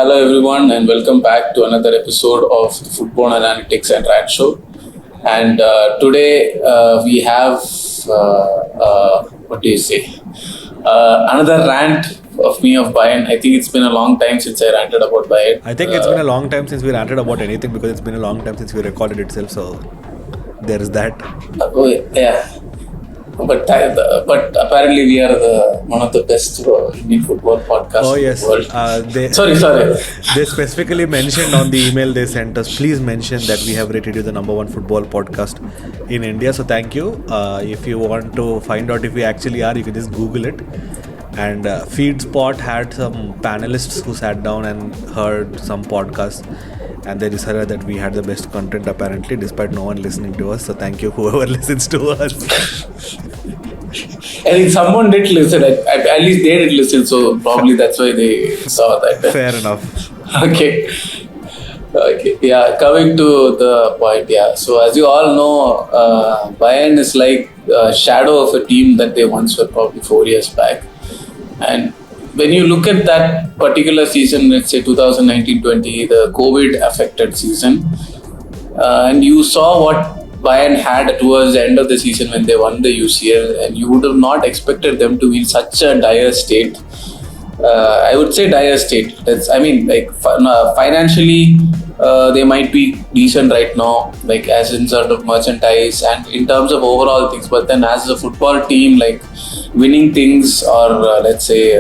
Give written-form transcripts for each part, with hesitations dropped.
Hello everyone and welcome back to another episode of the Football Analytics and Rant Show. And today we have, what do you say, another rant of me of BAYERN. I think it's been a long time since I ranted about BAYERN. I think it's been a long time since we ranted about anything because it's been a long time since we recorded itself. So there is that. Yeah. But apparently we are one of the best Indian football podcasts Oh yes. in the world. Sorry. They specifically mentioned on the email they sent us, please mention that we have rated you the number one football podcast in India. So thank you. If you want to find out if we actually are, you can just Google it. And FeedSpot had some panelists who sat down and heard some podcasts. And they decided that we had the best content apparently, despite no one listening to us. So thank you, whoever listens to us. I think someone did listen. At least they did listen. So probably that's why they saw that. Fair enough. Okay. Yeah. Coming to the point. Yeah. So as you all know, BAYERN is like a shadow of a team that they once were probably 4 years back, and when you look at that particular season, let's say 2019-20, the COVID-affected season, and you saw what BAYERN had towards the end of the season when they won the UCL, and you would have not expected them to be in such a dire state. I would say dire state. Financially, they might be decent right now, like as in sort of merchandise and in terms of overall things. But then as a football team, like winning things or let's say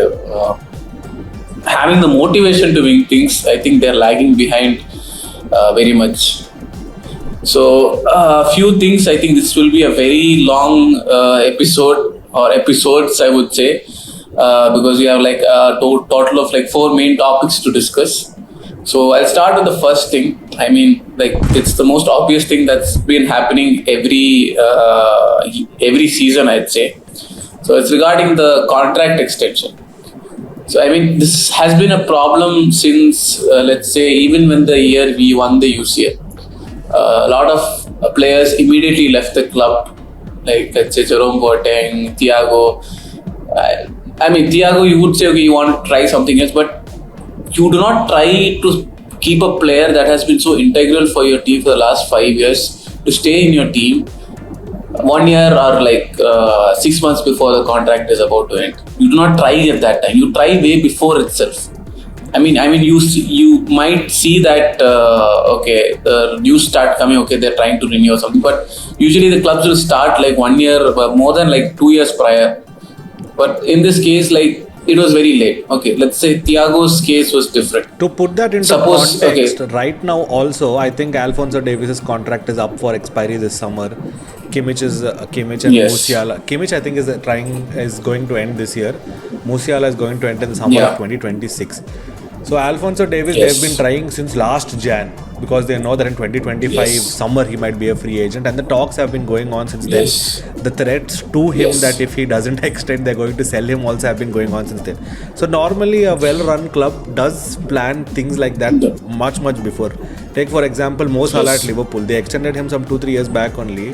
having the motivation to win things, I think they're lagging behind very much. So a few things, I think this will be a very long episode or episodes, I would say, because we have like a total of like 4 main topics to discuss. So I'll start with the first thing. I mean, like it's the most obvious thing that's been happening every season, I'd say. So it's regarding the contract extension. So I mean, this has been a problem since let's say even when the year we won the UCL. A lot of players immediately left the club, like let's say Jerome Boateng, Thiago. I mean, Thiago, you would say, okay, you want to try something else, but you do not try to keep a player that has been so integral for your team for the last 5 years to stay in your team 1 year or like 6 months before the contract is about to end. You do not try at that time. You try way before itself. I mean, you might see that okay, the news start coming. Okay, they're trying to renew or something, but usually the clubs will start like 1 year, more than like 2 years prior. But in this case, like it was very late. Okay, let's say Thiago's case was different. To put that into context, right now also, I think Alphonso Davies' contract is up for expiry this summer. Kimmich and Yes. Musiala. Kimmich, I think, is going to end this year. Musiala is going to end in the summer of 2026. So Alphonso Davies, they've been trying since last Jan because they know that in 2025 summer he might be a free agent, and the talks have been going on since then. The threats to him that if he doesn't extend, they're going to sell him also have been going on since then. So normally a well-run club does plan things like that much before. Take for example Mo Salah at Liverpool. They extended him some 2-3 years back only,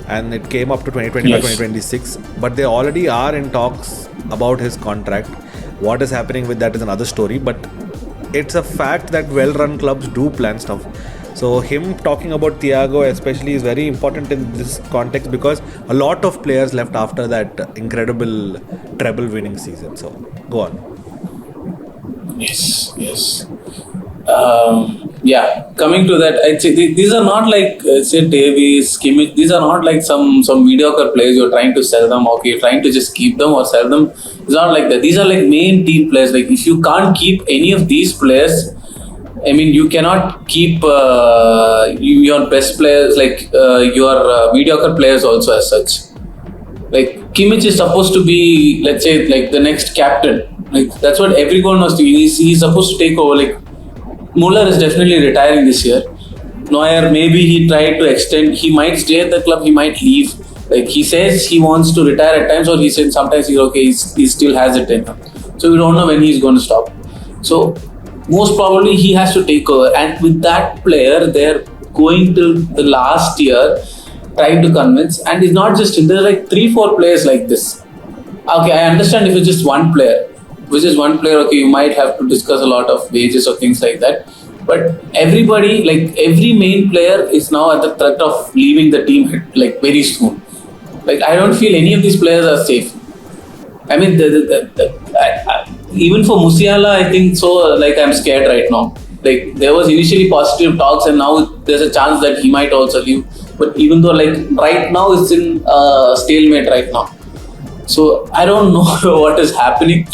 and it came up to 2025-2026. But they already are in talks about his contract. What is happening with that is another story, but it's a fact that well-run clubs do plan stuff. So him talking about Thiago especially is very important in this context because a lot of players left after that incredible treble-winning season. So go on. Yes. Coming to that, I'd say these are not like say Davies, Kimmich. These are not like some mediocre players you're trying to sell them. Okay, you're trying to just keep them or sell them. It's not like that. These are like main team players. Like if you can't keep any of these players, I mean, you cannot keep your best players, like your mediocre players also as such. Like Kimmich is supposed to be, let's say, like the next captain. Like that's what everyone was doing. He's supposed to take over. Like Muller is definitely retiring this year. Neuer, maybe he tried to extend. He might stay at the club. He might leave. Like he says he wants to retire at times, or he said sometimes he's okay. He still has it in him. So we don't know when he's going to stop. So most probably he has to take over. And with that player, they're going to the last year trying to convince. And it's not just him. There's like 3-4 players like this. Okay, I understand if it's just one player. which is one player, okay, you might have to discuss a lot of wages or things like that. But everybody, like every main player, is now at the threat of leaving the team like very soon. Like I don't feel any of these players are safe. I mean, even for Musiala, I think so. Like I'm scared right now. Like there was initially positive talks, and now there's a chance that he might also leave. But even though, like right now, it's in stalemate right now. So I don't know what is happening.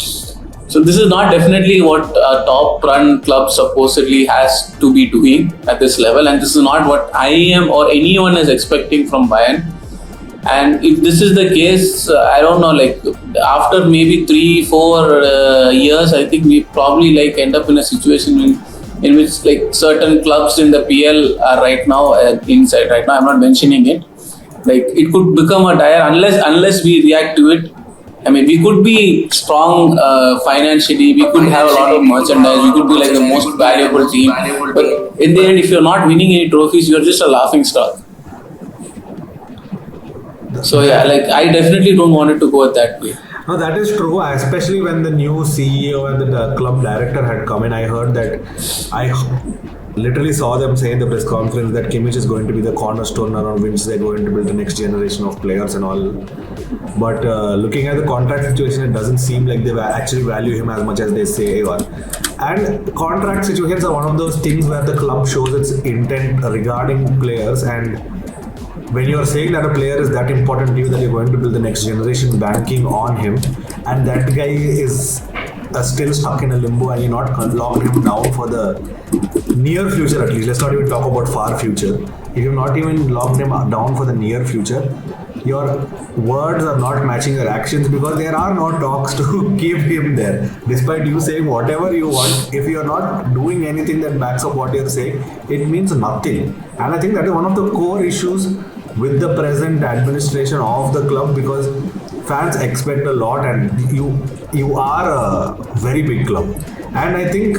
So this is not definitely what a top-run club supposedly has to be doing at this level, and this is not what I am or anyone is expecting from Bayern. And if this is the case, I don't know, like after maybe 3-4 years, I think we probably like end up in a situation in which like certain clubs in the PL are right now inside. Right now, I'm not mentioning it. Like it could become a dire unless we react to it. I mean, we could be strong financially. We could have a lot of merchandise. We could be like the most valuable team. But in the end, if you're not winning any trophies, you're just a laughing stock. So yeah, like I definitely don't want it to go that way. No, that is true. Especially when the new CEO and the club director had come in, I heard that I literally saw them say in the press conference that Kimmich is going to be the cornerstone around which they're going to build the next generation of players and all. But looking at the contract situation, it doesn't seem like they actually value him as much as they say they are. And contract situations are one of those things where the club shows its intent regarding players, and when you are saying that a player is that important to you that you're going to build the next generation banking on him, and that guy is still stuck in a limbo and you're not locked him down for the near future at least. Let's not even talk about far future. If you've not even locked him down for the near future, your words are not matching your actions, because there are no talks to keep him there. Despite you saying whatever you want, if you're not doing anything that backs up what you're saying, it means nothing. And I think that is one of the core issues with the present administration of the club, because fans expect a lot and you are a very big club. And I think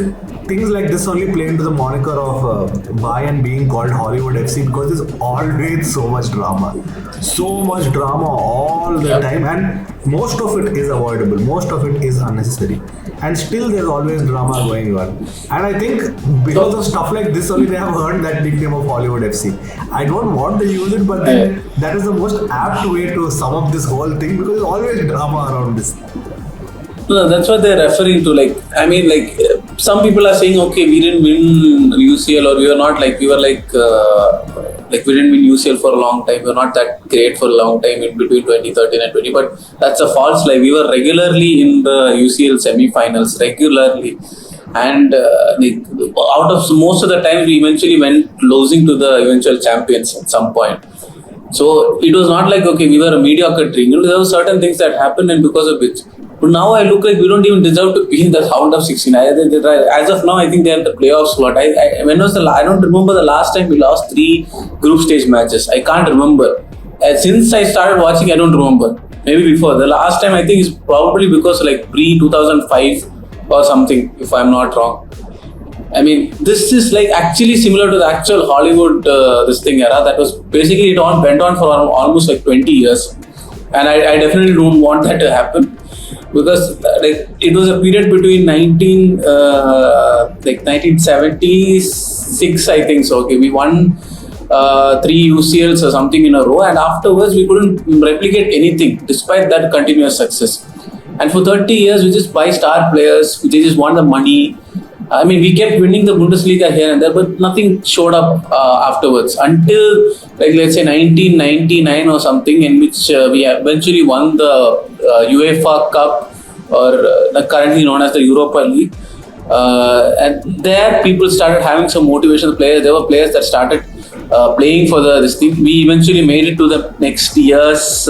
things like this only play into the moniker of Bayern being called Hollywood FC, because there's always so much drama all the time, and most of it is avoidable, most of it is unnecessary, and still there's always drama going on. And I think because of stuff like this only they have earned that nickname of Hollywood FC. I don't want to use it, but then that is the most apt way to sum up this whole thing, because there's always drama around this. No, that's what they're referring to. Like, I mean, like some people are saying, okay, we didn't win UCL, or we were not like, we were like we didn't win UCL for a long time. We were not that great for a long time in between 2013 and 20. But that's a false lie. We were regularly in the UCL semi-finals, regularly. And out of most of the times, we eventually went losing to the eventual champions at some point. So it was not like, okay, we were a mediocre team. You know, there were certain things that happened, and because of which. But now I look like we don't even deserve to be in the round of 16. As of now, I think they're in the playoff slot. I don't remember the last time we lost 3 group stage matches. I can't remember. Since I started watching, I don't remember. Maybe before. The last time I think is probably because like pre-2005 or something, if I'm not wrong. I mean, this is like actually similar to the actual Hollywood this thing era. That was basically it went on for almost like 20 years. And I definitely don't want that to happen. Because like it was a period between 1976, I think so. Okay, we won 3 UCLs or something in a row, and afterwards we couldn't replicate anything despite that continuous success. And for 30 years, we just buy star players. They just want the money. I mean, we kept winning the Bundesliga here and there, but nothing showed up afterwards until, like, let's say 1999 or something, in which we eventually won the UEFA Cup, or currently known as the Europa League. And there, people started having some motivational players. There were players that started playing for this thing. We eventually made it to the next year's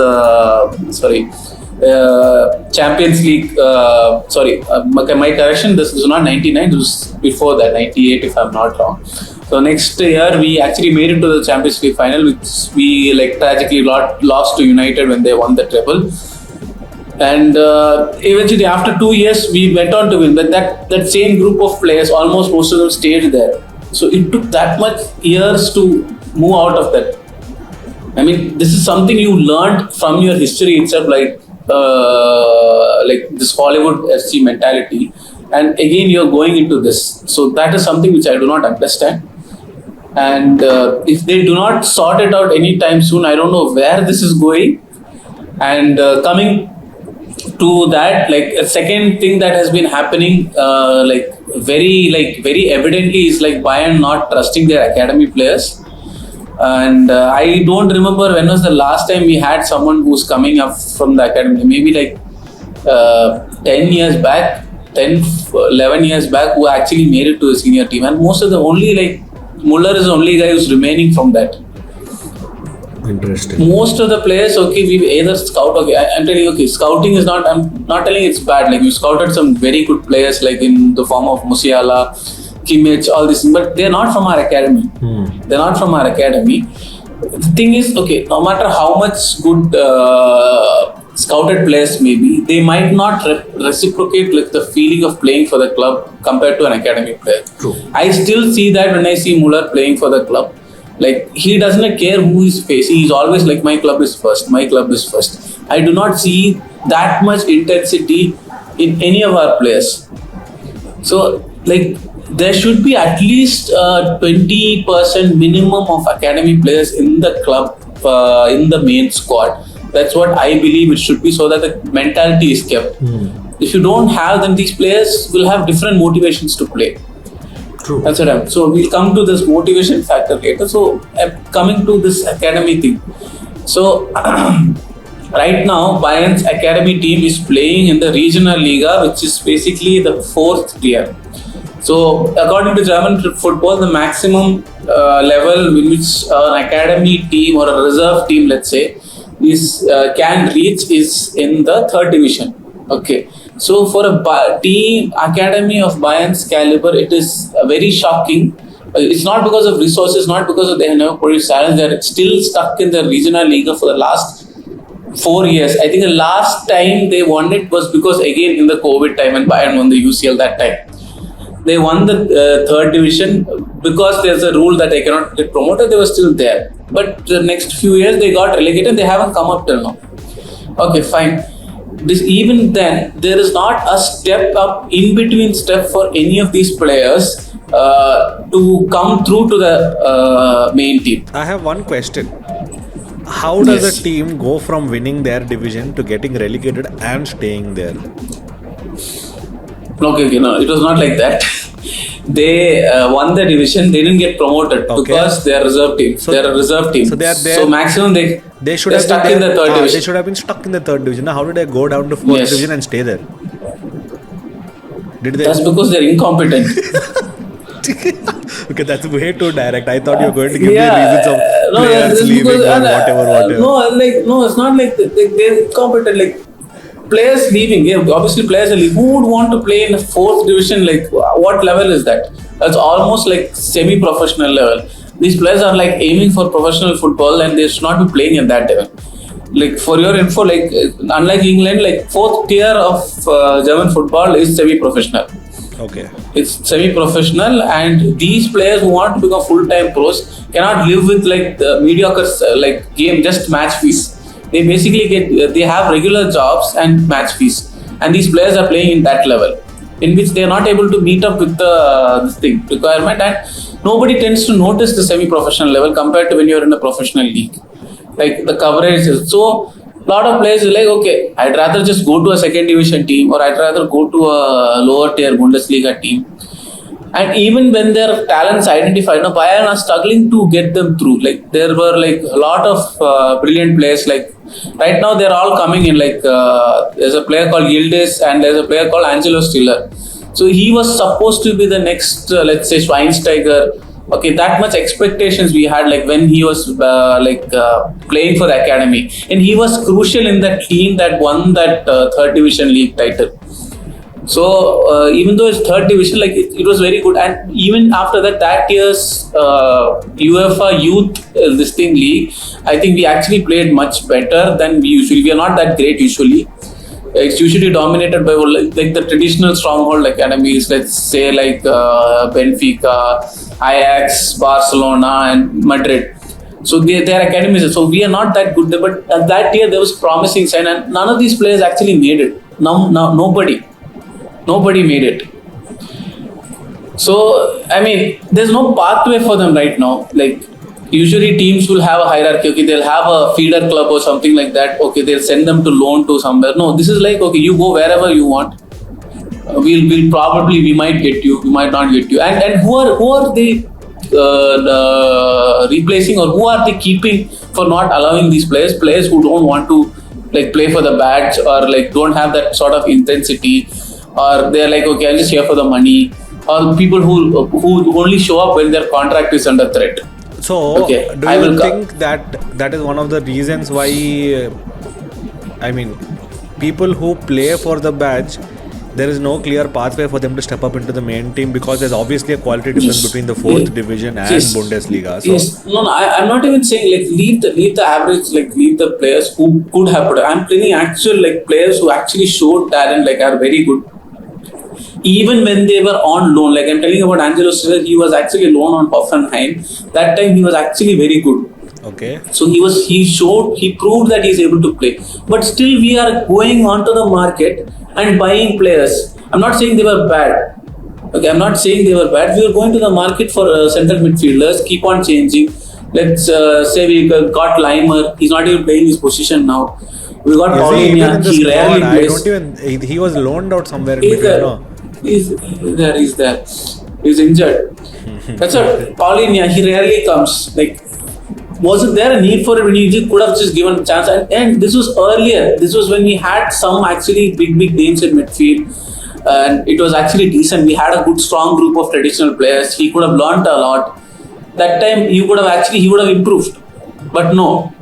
Champions League. My correction, this was not 99, it was before that, 98 if I'm not wrong. So next year we actually made it to the Champions League final, which we like tragically lost to United when they won the treble. And eventually after 2 years we went on to win, but that same group of players, almost most of them stayed there. So it took that much years to move out of that. I mean, this is something you learned from your history itself, like like this Hollywood FC mentality, and again you're going into this. So that is something which I do not understand. And if they do not sort it out anytime soon, I don't know where this is going. And coming to that, like a second thing that has been happening, very evidently, is like Bayern not trusting their academy players. And I don't remember when was the last time we had someone who's coming up from the academy. Maybe like 10 years back, 10, 11 years back, who actually made it to a senior team. And most of the only like Muller is the only guy who's remaining from that. Interesting. Most of the players, okay, we've either scout. Okay, I'm telling you, okay, scouting is not. I'm not telling it's bad. Like we scouted some very good players, like in the form of Musiala, Kimmich, all this, but they're not from our academy. They're not from our academy. The thing is, okay, no matter how much good scouted players may be, they might not reciprocate like the feeling of playing for the club compared to an academy player. True. I still see that when I see Muller playing for the club. Like he doesn't care who he's facing. He's always like, my club is first. My club is first. I do not see that much intensity in any of our players. So like there should be at least 20% minimum of academy players in the club, in the main squad. That's what I believe it should be, so that the mentality is kept. If you don't have, then these players will have different motivations to play. True. That's what I'm. So we'll come to this motivation factor later. So coming to this academy thing. So right now, Bayern's academy team is playing in the regional Liga, which is basically the fourth tier. So according to German football, the maximum level in which an academy team or a reserve team, let's say, is can reach is in the third division. Okay. So for a team academy of Bayern's caliber, it is very shocking. It's not because of resources, not because of they have never produced talent. They're still stuck in the regional Liga for the last 4 years. I think the last time they won it was because again in the COVID time, when Bayern won the UCL that time. They won the third division because there's a rule that they cannot get promoted. They were still there. But the next few years they got relegated. They haven't come up till now. Okay, fine. Even then, there is not a step up, in between step for any of these players to come through to the main team. I have one question. How does a team go from winning their division to getting relegated and staying there? Okay, no, it was not like that. They won the division. They didn't get promoted because they are reserve team. So, they are a reserve team. So they are there. So maximum they should they're have stuck been in the third division. They should have been stuck in the third division. Now, how did they go down to fourth division and stay there? Did they? That's because they're incompetent. Okay, that's way too direct. I thought you were going to give me reasons of players leaving or whatever. No, it's not like they're incompetent. Like players leaving. Yeah, obviously players are leaving. Who would want to play in the fourth division? Like what level is that? That's almost like semi-professional level. These players are like aiming for professional football, and they should not be playing at that level. Like for your info, like unlike England, like fourth tier of German football is semi-professional. Okay. It's semi-professional, and these players who want to become full-time pros cannot live with like the mediocre like game, just match fees. They basically they have regular jobs and match fees, and these players are playing in that level, in which they are not able to meet up with this thing requirement, and nobody tends to notice the semi-professional level compared to when you're in a professional league. Like the coverage is so. A lot of players are like, okay, I'd rather just go to a second division team, or I'd rather go to a lower tier Bundesliga team. And even when their talents identified, now Bayern are struggling to get them through. Like there were like a lot of brilliant players. Like right now they're all coming in. Like there's a player called Yildiz and there's a player called Angelo Stiller. So he was supposed to be the next, let's say, Schweinsteiger. Okay, that much expectations we had, like when he was playing for the academy, and he was crucial in that team that won that third division league title. So even though it's third division, like it was very good, and even after that year's UEFA Youth league, I think we actually played much better than we usually. We are not that great usually. It's usually dominated by like the traditional stronghold academies, let's say like Benfica, Ajax, Barcelona, and Madrid. So their academies. So we are not that good. But that year there was promising sign, and none of these players actually made it. No, nobody made it. So I mean, there's no pathway for them right now. Like usually teams will have a hierarchy. Okay, they'll have a feeder club or something like that. Okay, they'll send them to loan to somewhere. No, this is like, okay, you go wherever you want. We'll probably, we might get you, we might not get you. And who are they replacing, or who are they keeping for not allowing these players who don't want to like play for the badge, or like don't have that sort of intensity, or they're like, okay, I'm just here for the money, or people who only show up when their contract is under threat. So, okay, do you think that is one of the reasons why, I mean, people who play for the badge, there is no clear pathway for them to step up into the main team, because there's obviously a quality difference between the 4th division and Bundesliga. So. Yes. No, I'm not even saying like leave the average, like leave the players who could have put. I'm playing actual like players who actually showed talent, like are very good. Even when they were on loan, like I'm telling about Angelo Stiller, he was actually a loan on Hoffenheim. That time he was actually very good. Okay. So he proved that he's able to play. But still we are going onto the market and buying players. I'm not saying they were bad. Okay, I'm not saying they were bad. We are going to the market for central midfielders, keep on changing. Let's say we got Leimer. He's not even playing his position now. We got Paulinho. He rarely plays. He was loaned out somewhere in between. No? He's there. He's injured. That's what Paulinho. He rarely comes. Like, wasn't there a need for it when you could have just given a chance? And this was earlier. This was when we had some actually big names in midfield, and it was actually decent. We had a good, strong group of traditional players. He could have learnt a lot. That time, he would have improved, but no.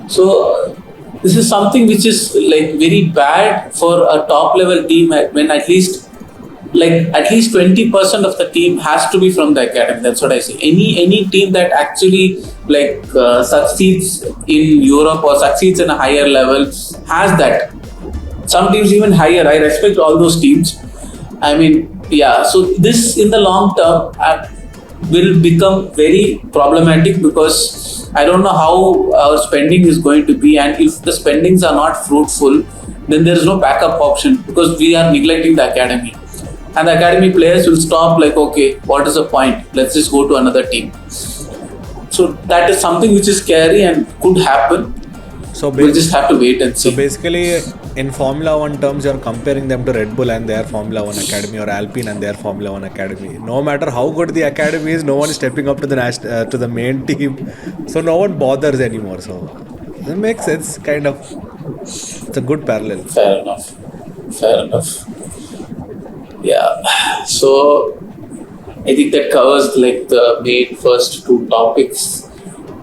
So this is something which is like very bad for a top level team, when at least 20% of the team has to be from the academy. That's what I say. Any team that actually like succeeds in Europe or succeeds in a higher level has that. Some teams even higher. I respect all those teams. I mean, yeah. So this in the long term will become very problematic, because I don't know how our spending is going to be, and if the spendings are not fruitful, then there is no backup option, because we are neglecting the academy. And the academy players will stop like, okay, what is the point? Let's just go to another team. So that is something which is scary and could happen. So we'll just have to wait and see. So basically, in Formula 1 terms, you're comparing them to Red Bull and their Formula 1 academy, or Alpine and their Formula 1 academy. No matter how good the academy is, no one is stepping up to the main team. So no one bothers anymore. So it makes sense, kind of. It's a good parallel. Fair enough. Yeah. So I think that covers like the main first two topics.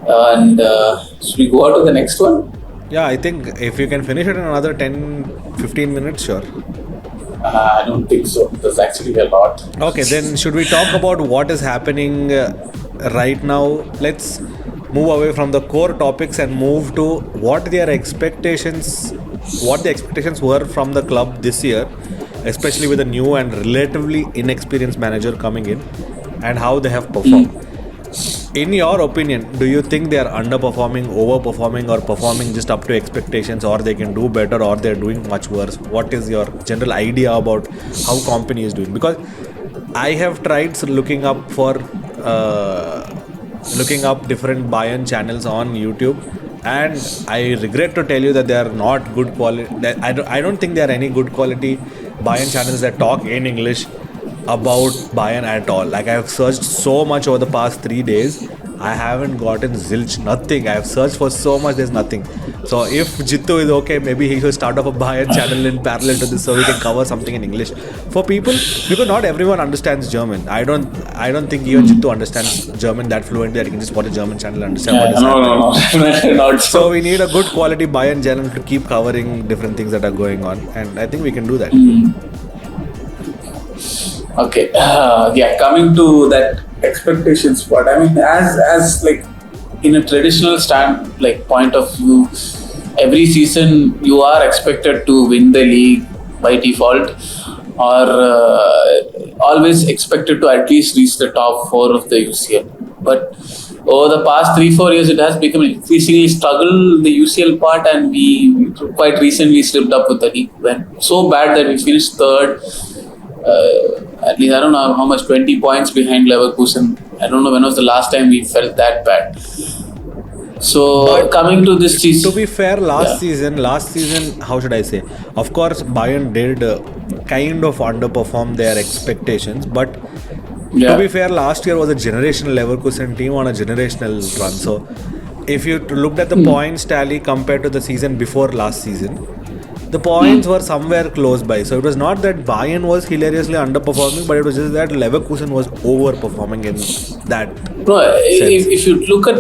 And should we go on to the next one? Yeah, I think if you can finish it in another 10-15 minutes, sure. I don't think so. There's actually a lot. Okay, then should we talk about what is happening right now? Let's move away from the core topics and move to what the expectations were from the club this year, especially with a new and relatively inexperienced manager coming in, and how they have performed. In your opinion, do you think they are underperforming, overperforming, or performing just up to expectations, or they can do better, or they're doing much worse? What is your general idea about how Kompany is doing? Because I have tried looking up different Bayern channels on YouTube, and I regret to tell you that they are not good quality. I don't think there are any good quality Bayern channels that talk in English about Bayern at all. Like, I have searched so much over the past 3 days, I haven't gotten zilch, nothing. I have searched for so much, there's nothing. So if Jittu is okay, maybe he should start off a Bayern channel in parallel to this, so we can cover something in English for people, because not everyone understands German. I don't think even Jittu understands German that fluently that he can just watch a German channel and understand what is happening. No. So we need a good quality Bayern channel to keep covering different things that are going on, and I think we can do that. Okay, coming to that expectations part. I mean, as like in a traditional point of view, every season you are expected to win the league by default, or always expected to at least reach the top 4 of the UCL. But over the past 3-4 years, it has become increasingly struggle the UCL part, and we quite recently slipped up with the league. Went so bad that we finished third. At least I don't know how much, 20 points behind Leverkusen. I don't know when was the last time we felt that bad. So But coming to this season, to be fair, last season, how should I say? Of course, Bayern did kind of underperform their expectations, but to be fair, last year was a generational Leverkusen team on a generational run. So, if you looked at the points tally compared to the season before last season, the points were somewhere close by. So, it was not that Bayern was hilariously underperforming, but it was just that Leverkusen was overperforming in that no, sense. if you look at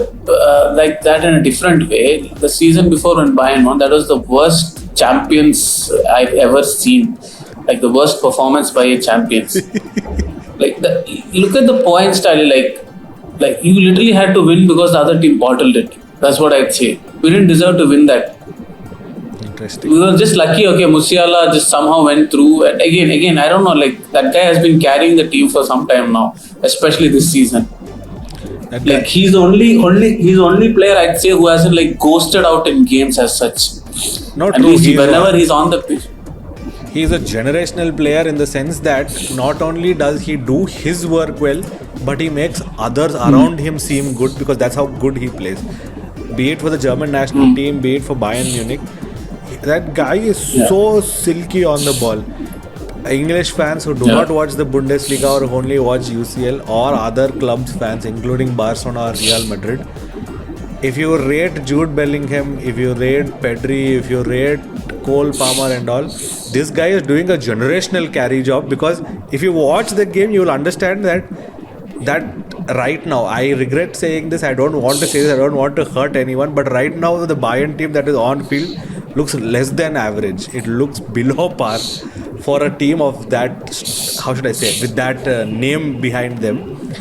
like that in a different way, the season before when Bayern won, that was the worst champions I've ever seen. Like the worst performance by a champions. Like look at the points tally. Like you literally had to win because the other team bottled it. That's what I'd say. We didn't deserve to win that. Interesting. We were just lucky. Okay, Musiala just somehow went through. And again, I don't know. Like that guy has been carrying the team for some time now, especially this season. Like he's the only player I'd say who hasn't like ghosted out in games as such. Not At true. least whenever he's on the pitch. He's a generational player in the sense that not only does he do his work well, but he makes others around him seem good because that's how good he plays. Be it for the German national team, be it for Bayern Munich. That guy is so silky on the ball. English fans who do not watch the Bundesliga or only watch UCL or other clubs fans, including Barcelona or Real Madrid, if you rate Jude Bellingham, if you rate Pedri, if you rate Cole Palmer and all, this guy is doing a generational carry job because if you watch the game, you will understand that right now, I regret saying this, I don't want to say this, I don't want to hurt anyone, but right now the Bayern team that is on field looks less than average. It looks below par for a team of that, how should I say, with that name behind them.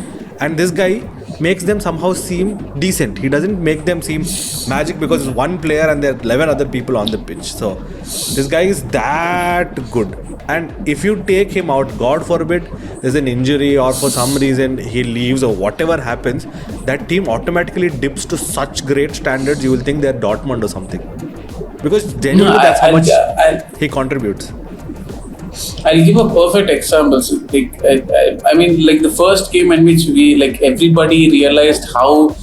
And this guy makes them somehow seem decent. He doesn't make them seem magic because it's one player and there are 11 other people on the pitch. So this guy is that good. And if you take him out, God forbid, there's an injury or for some reason he leaves or whatever happens, that team automatically dips to such great standards, you will think they're Dortmund or something. Because genuinely that's how much he contributes. I'll give a perfect example. So, like, I mean, like the first game in which everybody realized how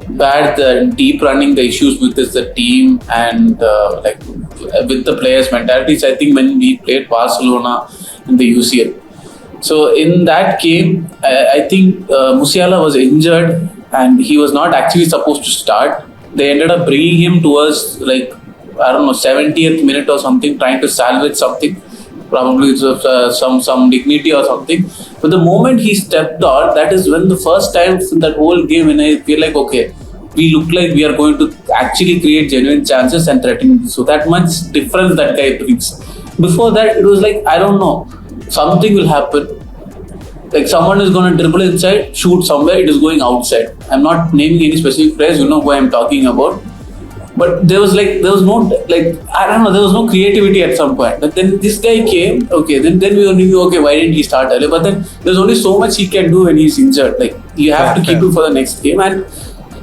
bad the deep running the issues with the team and with the players' mentalities. I think when we played Barcelona in the UCL. So in that game, I think Musiala was injured and he was not actually supposed to start. They ended up bringing him towards 70th minute or something, trying to salvage something. Probably some dignity or something. But the moment he stepped out, that is when the first time in that whole game when I feel like, okay, we look like we are going to actually create genuine chances and threaten. So that much difference that guy brings. Before that, it was like, I don't know, something will happen. Like someone is going to dribble inside, shoot somewhere, it is going outside. I'm not naming any specific players, you know who I'm talking about. But there was no creativity at some point. But then this guy came, okay, then we only knew, okay, why didn't he start earlier? But then there's only so much he can do when he's injured. Like you have to keep him for the next game. And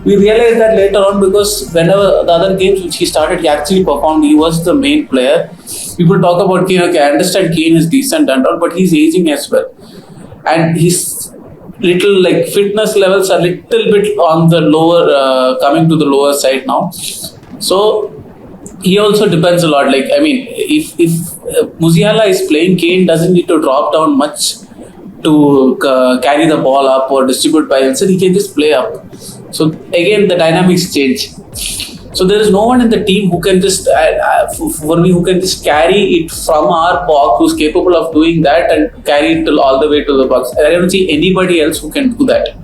we realized that later on because whenever the other games which he started, he actually performed. He was the main player. People talk about Kane, okay, I understand Kane is decent and all, but he's aging as well. And his little fitness levels are little bit on the lower, coming to the lower side now. So he also depends a lot. Like I mean, if Musiala is playing, Kane doesn't need to drop down much to carry the ball up or distribute by himself. He can just play up. So again, the dynamics change. So there is no one in the team who can just, for me, who can just carry it from our box, who's capable of doing that and carry it all the way to the box. I don't see anybody else who can do that.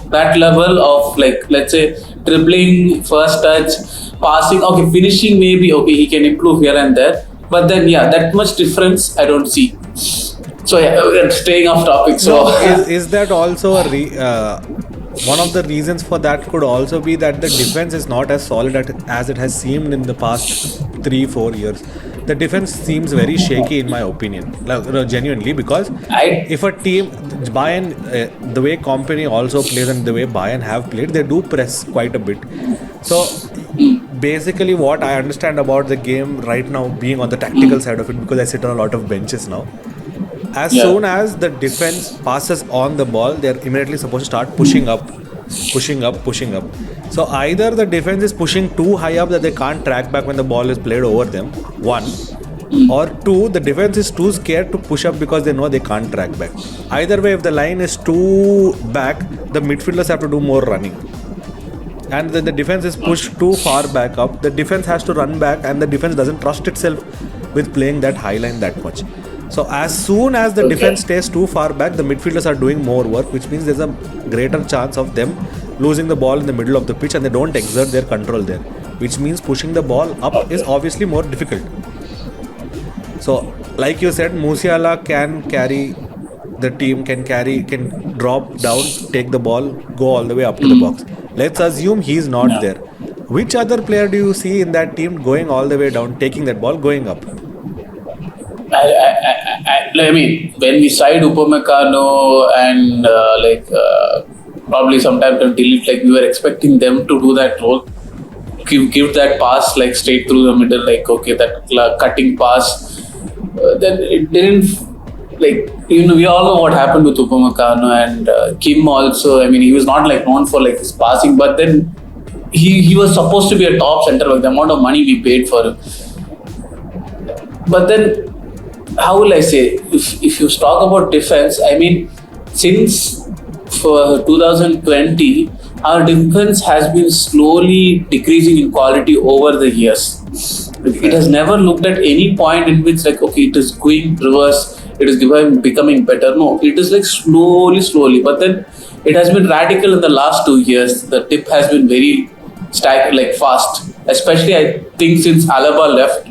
That level of let's say dribbling, first touch, passing, okay, finishing maybe, okay, he can improve here and there. But then, that much difference I don't see. So we're staying off topic. So is that also one of the reasons for that could also be that the defense is not as solid as it has seemed in the past 3-4 years. the defense seems very shaky in my opinion, like, genuinely, because if a team, Bayern, the way Kompany also plays and the way Bayern have played, they do press quite a bit. So basically what I understand about the game right now, being on the tactical side of it, because I sit on a lot of benches now, as soon as the defense passes on the ball, they're immediately supposed to start pushing up. So either the defense is pushing too high up that they can't track back when the ball is played over them, one, or two, the defense is too scared to push up because they know they can't track back. Either way, if the line is too back, the midfielders have to do more running. And then the defense is pushed too far back up, the defense has to run back, and the defense doesn't trust itself with playing that high line that much. So as soon as the defense stays too far back, the midfielders are doing more work, which means there's a greater chance of them losing the ball in the middle of the pitch, and they don't exert their control there, which means pushing the ball up is obviously more difficult. So like you said, Musiala can carry the team, can drop down, take the ball, go all the way up to the box. Let's assume he's not there. Which other player do you see in that team going all the way down, taking that ball, going up? I mean, when we side Upamecano and probably sometimes to delete, like we were expecting them to do that role, give that pass like straight through the middle, like that cutting pass. Then it didn't, like, you know, we all know what happened with Upamecano and Kim also. I mean, he was not like known for like his passing, but then he was supposed to be a top centre, like the amount of money we paid for him. But then, how will I say, if you talk about defense, I mean, since for 2020, our defense has been slowly decreasing in quality over the years. It has never looked at any point in which, like, okay, it is going reverse, it is becoming better. No, it is like slowly. But then it has been radical in the last 2 years. The dip has been very fast. Especially, I think, since Alaba left.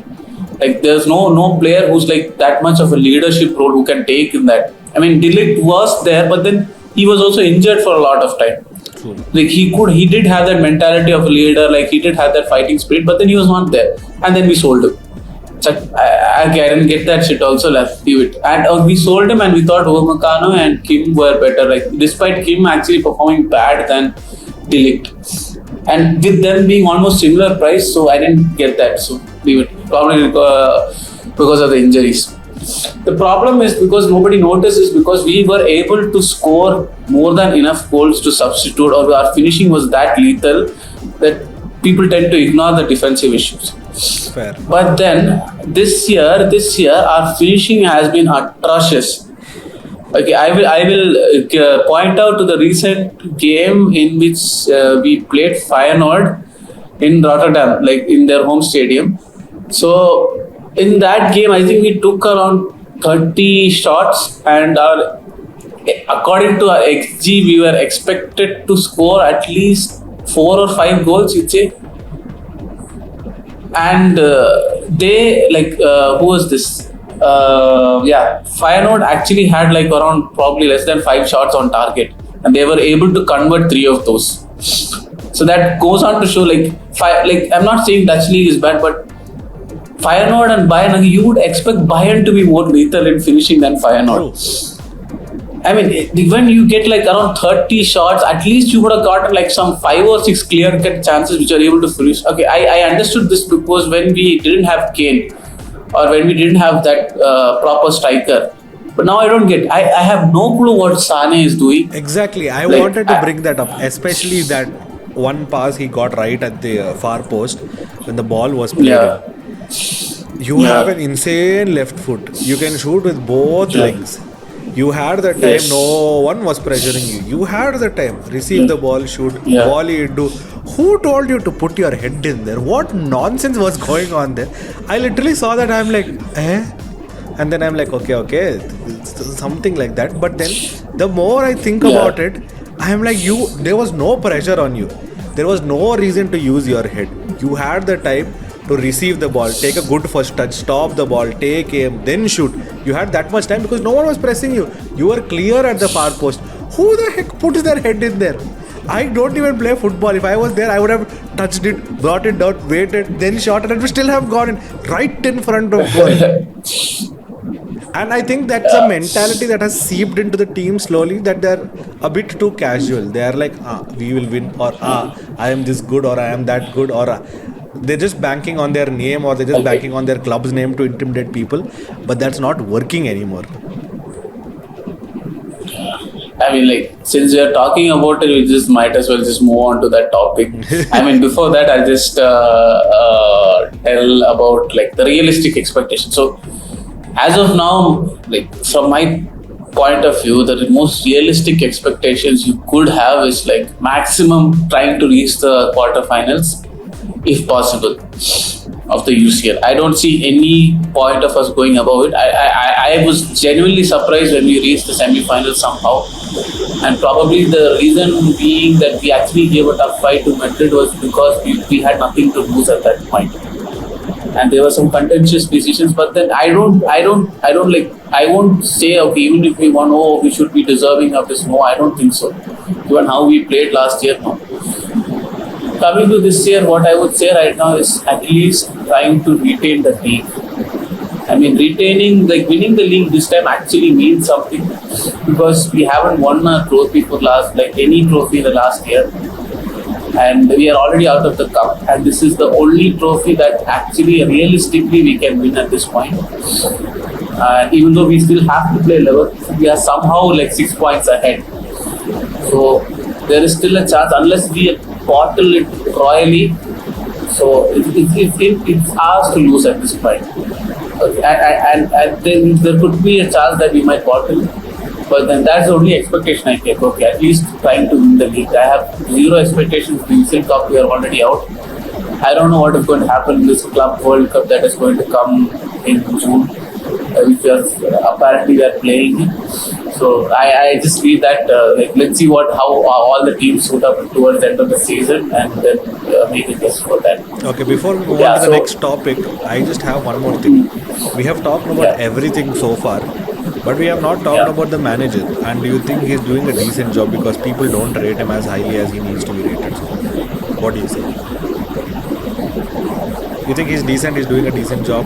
Like, there's no player who's like that much of a leadership role who can take in that. I mean, De Ligt was there, but then he was also injured for a lot of time. True. Like, he did have that mentality of a leader, like he did have that fighting spirit, but then he was not there. And then we sold him. So I didn't get that shit also, let's leave it. And we sold him and we thought Upamecano and Kim were better. Like, despite Kim actually performing bad than De Ligt. And with them being almost similar price, so I didn't get that. So leave it. Probably because of the injuries. The problem is because nobody notices, because we were able to score more than enough goals to substitute, or our finishing was that lethal that people tend to ignore the defensive issues. Fair. But then this year our finishing has been atrocious. Okay, I will point out to the recent game in which we played Feyenoord in Rotterdam, like in their home stadium. So in that game, I think we took around 30 shots, and according to our XG, we were expected to score at least 4 or 5 goals, you'd say. And they, who was this? Feyenoord actually had like around probably less than 5 shots on target, and they were able to convert 3 of those. So that goes on to show, I'm not saying Dutch league is bad, but Feyenoord and Bayern, you would expect Bayern to be more lethal in finishing than Feyenoord. I mean, when you get like around 30 shots, at least you would have gotten like some 5 or 6 clear-cut chances which are able to finish. Okay, I understood this because when we didn't have Kane, or when we didn't have that proper striker. But now I don't get. I have no clue what Sane is doing. Exactly. I wanted to bring that up, especially that one pass he got right at the far post when the ball was played. Yeah. You have an insane left foot. You can shoot with both legs. You had the time. Yes. No one was pressuring you. You had the time. Receive the ball, shoot, volley, do. Who told you to put your head in there? What nonsense was going on there? I literally saw that. I'm like, eh? And then I'm like, okay, something like that. But then the more I think about it, I'm like, there was no pressure on you. There was no reason to use your head. You had the time to receive the ball, take a good first touch, stop the ball, take aim, then shoot. You had that much time because no one was pressing you. You were clear at the far post. Who the heck puts their head in there? I don't even play football. If I was there, I would have touched it, brought it down, waited, then shot it, and we still have gone in right in front of goal. And I think that's a mentality that has seeped into the team slowly, that they're a bit too casual. They are like, we will win, or I am this good, or I am that good, or they're just banking on their name, or they're just banking on their club's name to intimidate people. But that's not working anymore. I mean, like, since we are talking about it, we just might as well just move on to that topic. I mean, before that, I'll just tell about like the realistic expectation. So, as of now, like from my point of view, the most realistic expectations you could have is like maximum trying to reach the quarterfinals, if possible, of the UCL. I don't see any point of us going above it. I was genuinely surprised when we reached the semi-finals somehow, and probably the reason being that we actually gave a tough fight to Madrid was because we had nothing to lose at that point. And there were some contentious decisions, but then I won't say, okay, even if we won, we should be deserving of this. No, I don't think so. Given how we played last year, no. Coming to this year, what I would say right now is at least trying to retain the league. I mean, winning the league this time actually means something, because we haven't won a trophy any trophy in the last year. And we are already out of the cup, and this is the only trophy that actually realistically we can win at this point. Even though we still have to play level, we are somehow like 6 points ahead. So there is still a chance, unless we bottle it royally. So it's ours to lose at this point. Okay. And then there could be a chance that we might bottle. But then that's the only expectation I take. Okay, at least trying to win the league. I have zero expectations. The UCL Cup, we are already out. I don't know what is going to happen in this Club World Cup that is going to come in June, which apparently they are playing. So I just feel that let's see how all the teams suit up towards the end of the season, and then make a guess for that. Okay, before we move on to the next topic, I just have one more thing. We have talked about everything so far, but we have not talked about the manager. And do you think he's doing a decent job? Because people don't rate him as highly as he needs to be rated. So, what do you say? You think he's decent? He's doing a decent job?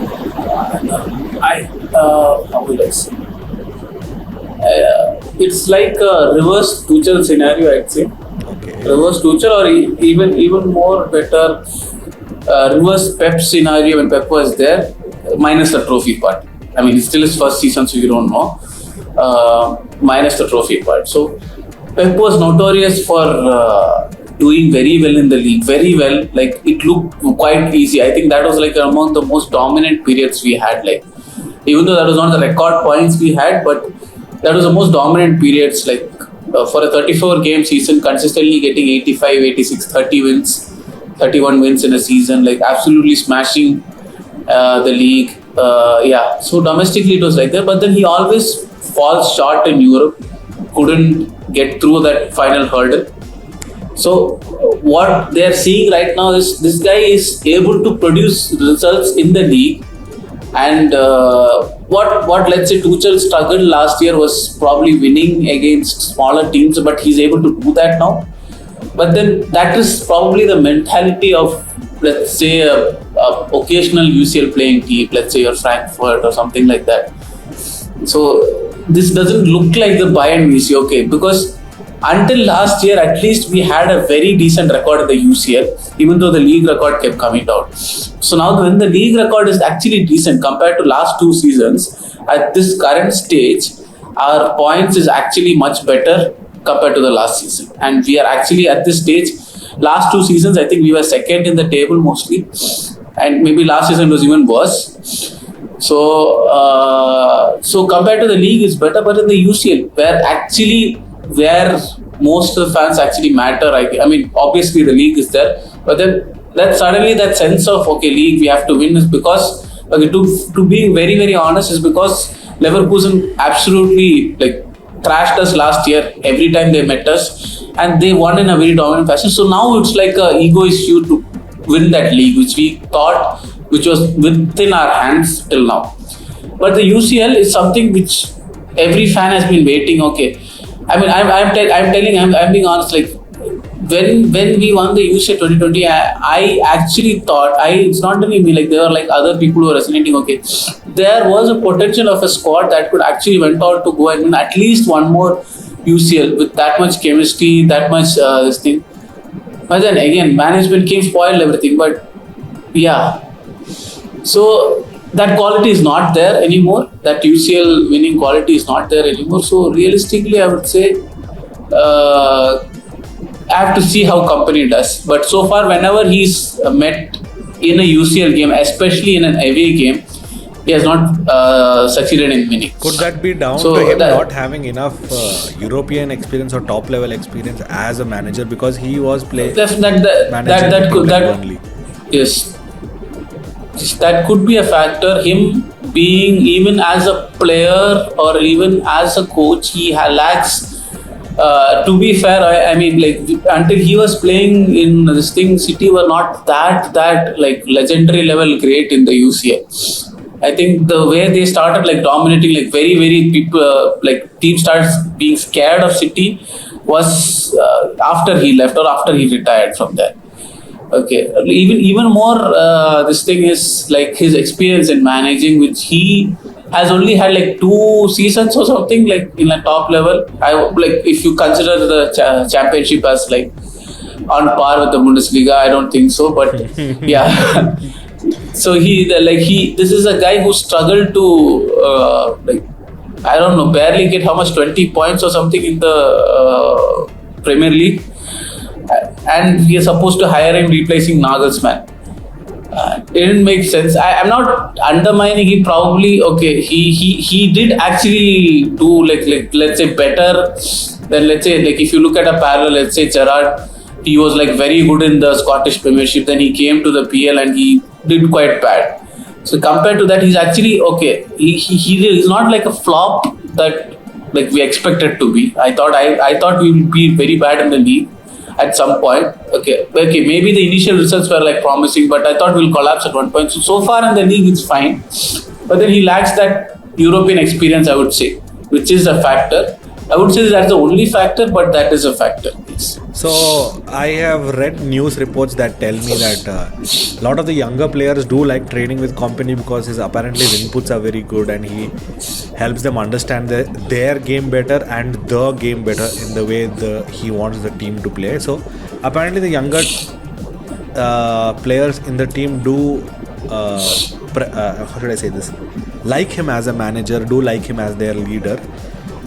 How will I say? It's like a reverse Tuchel scenario, I'd say. Okay. Reverse Tuchel, or even more better, reverse Pep scenario when Pep was there, minus the trophy part. I mean, it's still his first season, so you don't know. Minus the trophy part. So Pep was notorious for doing very well in the league. Very well. Like, it looked quite easy. I think that was like among the most dominant periods we had. Like, even though that was not the record points we had, but that was the most dominant periods. Like, for a 34-game season, consistently getting 85, 86, 30 wins, 31 wins in a season. Like, absolutely smashing the league. So domestically it was like that, but then he always falls short in Europe, couldn't get through that final hurdle. So what they are seeing right now is this guy is able to produce results in the league, and what let's say Tuchel struggled last year was probably winning against smaller teams, but he's able to do that now. But then that is probably the mentality of, let's say, a occasional UCL playing team, let's say your Frankfurt or something like that. So this doesn't look like the Bayern we see, okay, because until last year, at least we had a very decent record in the UCL, even though the league record kept coming down. So now when the league record is actually decent compared to last 2 seasons, at this current stage, our points is actually much better compared to the last season. And we are actually at this stage, last 2 seasons, I think we were second in the table mostly. And maybe last season was even worse. So compared to the league, it's better. But in the UCL, where most of the fans actually matter, I mean, obviously the league is there. But then that suddenly that sense of, okay, league we have to win is because, okay, to be very, very honest, is because Leverkusen absolutely like thrashed us last year every time they met us, and they won in a very dominant fashion. So now it's like a ego issue to win that league, which was within our hands till now. But the UCL is something which every fan has been waiting. Okay, I mean, I'm being honest. Like, when we won the UCL 2020, I actually thought it's not only me, like there were like other people who were resonating. Okay, there was a potential of a squad that could actually went out to go and win at least one more UCL with that much chemistry, that much this thing. But then again, management came, spoiled everything. But yeah, so that quality is not there anymore. That UCL winning quality is not there anymore. So realistically, I would say I have to see how Kompany does. But so far, whenever he's met in a UCL game, especially in an away game, he has not succeeded in winning. Could that be down to him not having enough European experience or top level experience as a manager, because he was playing yes, that could be a factor. Him being, even as a player or even as a coach, he lacks. To be fair, I mean, like until he was playing in this thing, City were not that like legendary level great in the UCL. I think the way they started like dominating, like very people, like team starts being scared of City was after he left or after he retired from there. Okay, even more. This thing is like his experience in managing, which he has only had like 2 seasons or something, like in a top level. Like if you consider the championship as like on par with the Bundesliga, I don't think so. But yeah. So this is a guy who struggled to like, I don't know, barely get how much, 20 points or something in the Premier League, and we are supposed to hire him replacing Nagelsmann. It didn't make sense. I'm not undermining. He probably he did actually do like let's say better than, let's say, like if you look at a parallel, let's say Gerrard, he was like very good in the Scottish Premiership, then he came to the PL and he did quite bad. So compared to that, he's actually okay. He is not like a flop that like we expected to be. I thought we would be very bad in the league at some point. Okay, maybe the initial results were like promising, but I thought we'll collapse at one point. So far in the league it's fine, but then he lacks that European experience, I would say, which is a factor. I would say that's the only factor, but that is a factor. Yes. So I have read news reports that tell me that a lot of the younger players do like training with Kompany because his apparently his inputs are very good and he helps them understand their game better and the game better in the way he wants the team to play. So apparently the younger players in the team do how should I say this, like him as a manager, do like him as their leader.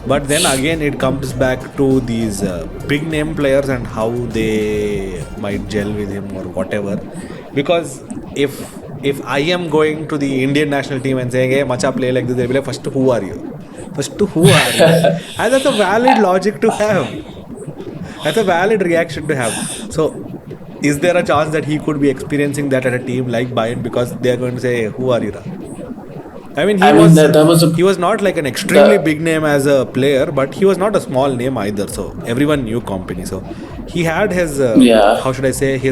But then again, it comes back to these big name players and how they might gel with him or whatever. Because if I am going to the Indian national team and saying, hey, Macha, play like this, they'll be like, first, who are you? And that's a valid logic to have. That's a valid reaction to have. So, is there a chance that he could be experiencing that at a team like Bayern, because they are going to say, hey, who are you? I mean, he was not like an extremely big name as a player, but he was not a small name either. So everyone knew Kompany. So he had his how should I say, he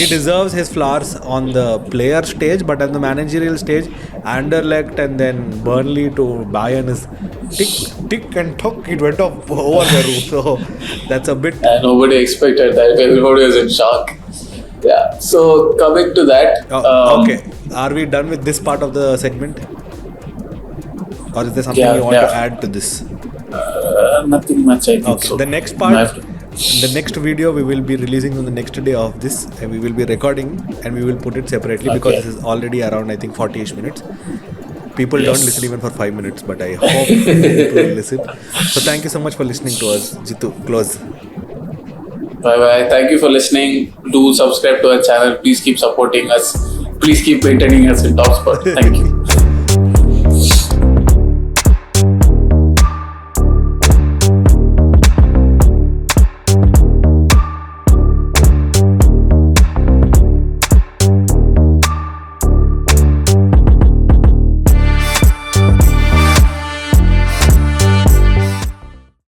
deserves his flowers on the player stage, but on the managerial stage, Anderlecht and then Burnley to Bayern is tick and tock. It went up over the roof. So that's a bit. Nobody expected that. Everybody was in shock. Yeah. So coming to that. Okay. Are we done with this part of the segment? Or is there something you want to add to this? Nothing much, I think. Okay. So. The next part, the next video we will be releasing on the next day of this, and we will be recording and we will put it separately because this is already around, I think, 40ish minutes. People don't listen even for 5 minutes, but I hope people will listen. So thank you so much for listening to us. Jitu, close. Bye. Thank you for listening. Do subscribe to our channel. Please keep supporting us. Please keep maintaining us in top spot. Thank you.